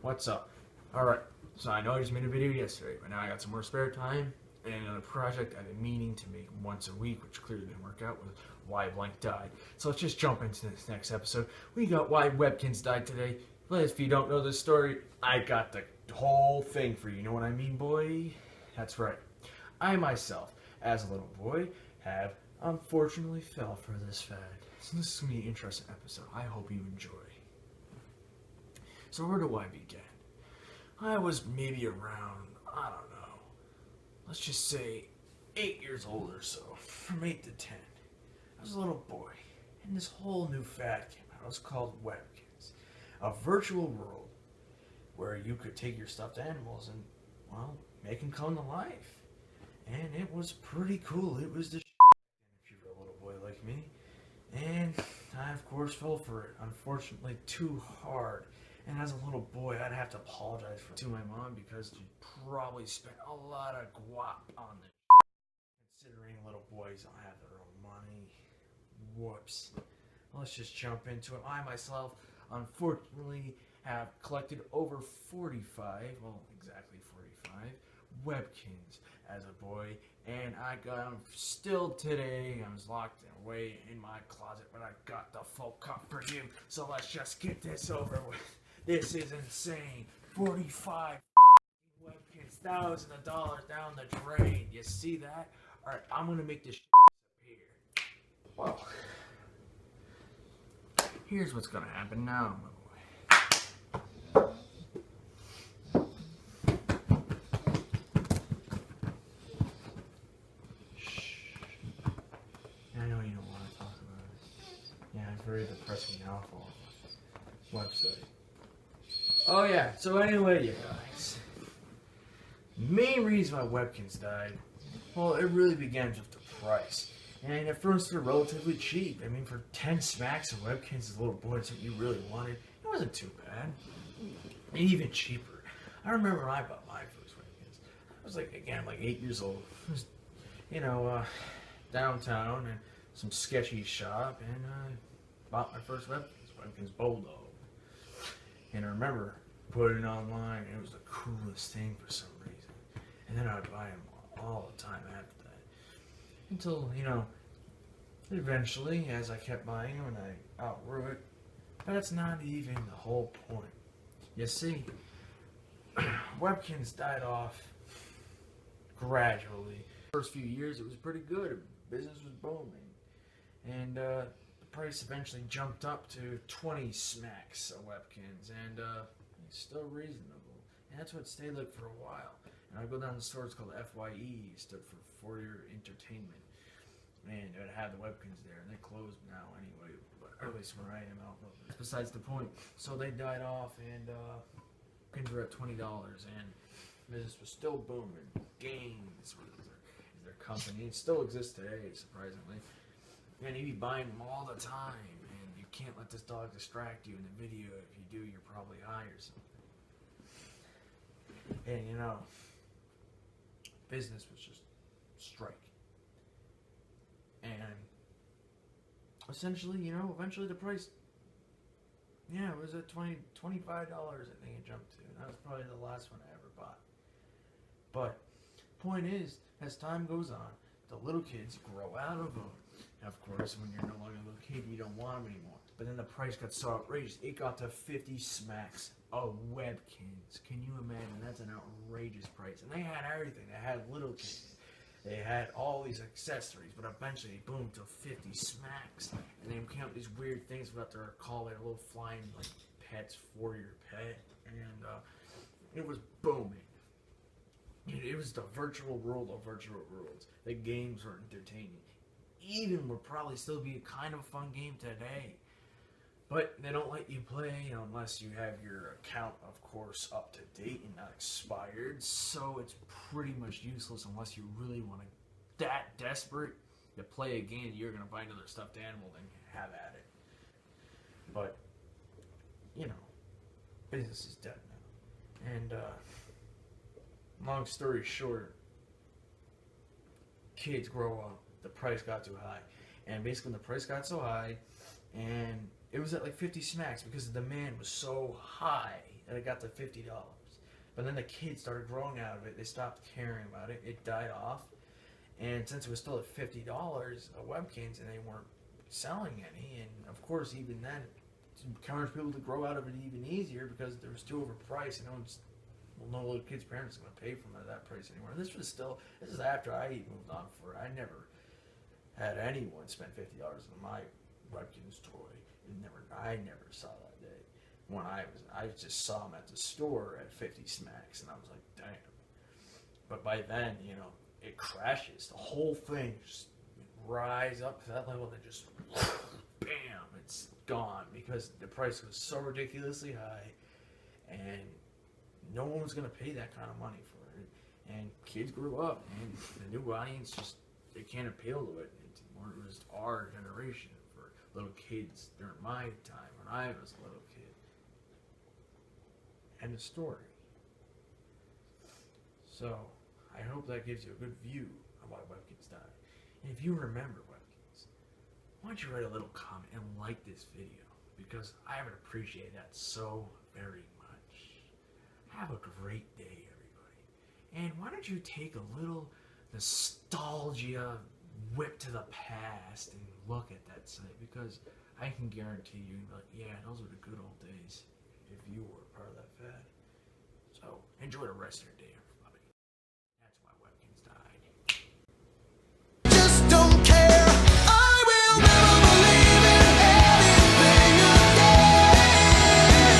What's up? Alright, so I know I just made a video yesterday, but now I got some more spare time, and another project I've been meaning to make once a week, which clearly didn't work out, was Why Blank Died. So let's just jump into this next episode. We got Why Webkinz Died today. But if you don't know this story, I got the whole thing for you. You know what I mean, boy? That's right. I myself, as a little boy, have unfortunately fell for this fad. So this is going to be an interesting episode. I hope you enjoy. So where do I begin? I was maybe around, I don't know, let's just say 8 years old or so, from 8 to 10. I was a little boy, and this whole new fad came out. It was called Webkinz, a virtual world where you could take your stuffed animals and, well, make them come to life. And it was pretty cool. It was the if you were a little boy like me. And I, of course, fell for it, unfortunately, too hard. And as a little boy, I'd have to apologize to my mom because she probably spent a lot of guap on this. Considering little boys don't have their own money. Whoops. Let's just jump into it. I myself, unfortunately, have collected over 45, well, exactly 45, Webkinz as a boy. And I got them still today. I was locked away in my closet, but I got the full cup for you. So let's just get this over with. This is insane. 45 Webkinz, thousands of dollars down the drain. You see that? Alright, I'm gonna make this disappear. Well, here's what's gonna happen now, my boy. Shh. I know you don't want to talk about it. Yeah, it's very depressing now for website. Oh yeah, so anyway, you guys. Main reason why Webkinz died, well, it really begins with the price. And at first they're relatively cheap. I mean, for 10 smacks of Webkinz as a little boy, it's something you really wanted, it wasn't too bad. And even cheaper. I remember when I bought my first Webkinz. I was like, again, like 8 years old. I was, downtown and some sketchy shop, and I bought my first Webkinz Bulldog. And I remember putting it online, and it was the coolest thing for some reason. And then I would buy them all the time after that. Until, eventually, as I kept buying them and I outgrew it. But that's not even the whole point. You see, Webkinz died off gradually. The first few years, it was pretty good. Business was booming. And, price eventually jumped up to 20 smacks of Webkinz, and it's still reasonable. And that's what it stayed like for a while. And I go down to the store, it's called FYE, stood for your entertainment, and it would have the Webkinz there, and they closed now anyway, but at least where I am out. It's besides the point. So they died off, and Webkinz were at $20, and business was still booming. Games is their company. It still exists today, surprisingly. And you'd be buying them all the time, and you can't let this dog distract you in the video. If you do, you're probably high or something. And business was just striking. And essentially, eventually the price, it was at $25, I think it jumped to. And that was probably the last one I ever bought. But point is, as time goes on, the little kids grow out of them. Of course, when you're no longer a little kid, you don't want them anymore. But then the price got so outrageous, it got to 50 smacks of Webkinz. Can you imagine? That's an outrageous price. And they had everything. They had little kids. They had all these accessories, but eventually they boomed to 50 smacks. And they came up with these weird things about their call, their little flying pets for your pet. And it was booming. It was the virtual world of virtual worlds. The games were entertaining. Even would probably still be a kind of fun game today. But they don't let you play unless you have your account, of course, up to date and not expired. So it's pretty much useless unless you really want to, that desperate to play a game that you're going to buy another stuffed animal and have at it. But, business is dead now. And, long story short, kids grow up. The price got too high, and basically when the price got so high, and it was at like 50 smacks because the demand was so high and it got to $50. But then the kids started growing out of it. They stopped caring about it. It died off. And since it was still at $50 a Webkinz, and they weren't selling any, and of course even then, it encouraged people to grow out of it even easier because it was too overpriced, and no little kid's parents are going to pay for them at that price anymore. This is after I moved on for it. I never had anyone spend $50 on my Webkinz toy. I never saw that day. When I just saw them at the store at 50 smacks, and I was like, damn. But by then, it crashes. The whole thing just rise up to that level, and then just bam, it's gone because the price was so ridiculously high, and no one was going to pay that kind of money for it. And kids grew up, and the new audience they can't appeal to it. It was our generation for little kids during my time when I was a little kid. End of story. So, I hope that gives you a good view of why Webkinz died. And if you remember Webkinz, why don't you write a little comment and like this video, because I would appreciate that so very much. Have a great day, everybody. And why don't you take a little nostalgia whip to the past and look at that site, because I can guarantee you, yeah, those were the good old days if you were part of that fad. So, enjoy the rest of your day, everybody.